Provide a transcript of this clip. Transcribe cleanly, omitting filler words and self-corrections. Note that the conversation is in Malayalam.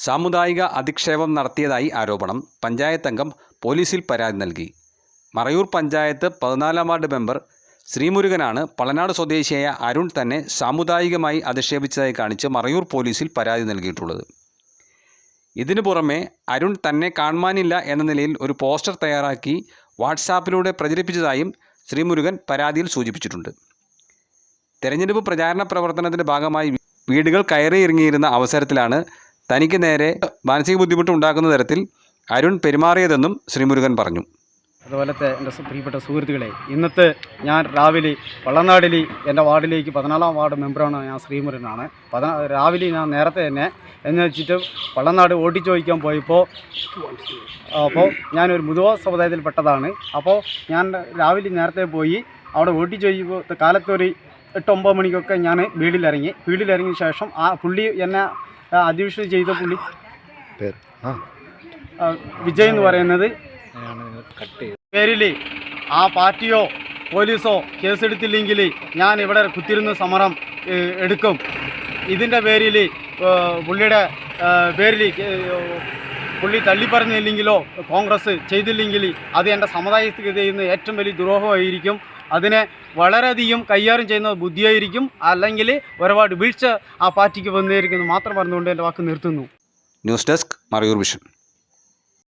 സാമുദായിക അധിക്ഷേപം നടത്തിയതായി ആരോപണം. പഞ്ചായത്ത് അംഗം പോലീസിൽ പരാതി നൽകി. മറയൂർ പഞ്ചായത്ത് 14-ാം വാർഡ് മെമ്പർ ശ്രീമുരുകനാണ് പളനാട് സ്വദേശിയായ അരുൺ തന്നെ സാമുദായികമായി അധിക്ഷേപിച്ചതായി കാണിച്ച് മറയൂർ പോലീസിൽ പരാതി നൽകിയിട്ടുള്ളത്. ഇതിനു പുറമെ അരുൺ തന്നെ കാണുവാനില്ല എന്ന നിലയിൽ ഒരു പോസ്റ്റർ തയ്യാറാക്കി വാട്സാപ്പിലൂടെ പ്രചരിപ്പിച്ചതായും ശ്രീമുരുകൻ പരാതിയിൽ സൂചിപ്പിച്ചിട്ടുണ്ട്. തെരഞ്ഞെടുപ്പ് പ്രചാരണ പ്രവർത്തനത്തിൻ്റെ ഭാഗമായി വീടുകൾ കയറിയിറങ്ങിയിരുന്ന അവസരത്തിലാണ് തനിക്ക് നേരെ മാനസിക ബുദ്ധിമുട്ട് ഉണ്ടാക്കുന്ന തരത്തിൽ അരുൺ പെരുമാറിയതെന്നും ശ്രീമുരുകൻ പറഞ്ഞു. അതുപോലത്തെ എൻ്റെ പ്രിയപ്പെട്ട സുഹൃത്തുക്കളെ, ഇന്നത്തെ ഞാൻ രാവിലെ പള്ളനാടിലി എൻ്റെ വാർഡിലേക്ക് 14-ാം വാർഡ് മെമ്പറാണ്. ഞാൻ ശ്രീമുരുകനാണ്. രാവിലെ ഞാൻ നേരത്തെ തന്നെ എന്ന് വെച്ചിട്ട് പള്ളനാട് വോട്ട് ചോദിക്കാൻ പോയപ്പോൾ ഞാനൊരു മുതുവ സമുദായത്തിൽപ്പെട്ടതാണ്. അപ്പോൾ ഞാൻ രാവിലെ നേരത്തെ പോയി അവിടെ വോട്ട് ചോദിക്കുമ്പോൾ കാലത്തൊരു 8-9 മണിക്കൊക്കെ ഞാൻ വീട്ടിലിറങ്ങിയ ശേഷം ആ പുള്ളി എന്നെ അധ്യക്ഷത ചെയ്ത പുള്ളി വിജയ് എന്ന് പറയുന്നത് പേരിൽ ആ പാർട്ടിയോ പോലീസോ കേസെടുത്തില്ലെങ്കിൽ ഞാൻ ഇവിടെ കുത്തിരുന്ന് സമരം എടുക്കും. ഇതിൻ്റെ പേരിൽ പുള്ളിയുടെ പേരിൽ പുള്ളി തള്ളിപ്പറഞ്ഞില്ലെങ്കിലോ കോൺഗ്രസ് ചെയ്തില്ലെങ്കിൽ അത് എൻ്റെ സമുദായത്തിൽ ചെയ്യുന്ന ഏറ്റവും വലിയ ദ്രോഹമായിരിക്കും. അതിനെ വളരെയധികം കൈകാര്യം ചെയ്യുന്ന ബുദ്ധിയായിരിക്കും. അല്ലെങ്കിൽ ഒരുപാട് വീഴ്ച ആ പാർട്ടിക്ക് വന്നേരിക്കുന്നു മാത്രം പറഞ്ഞുകൊണ്ട് എൻ്റെ വാക്ക് നിർത്തുന്നു. News desk, Marayoor vision.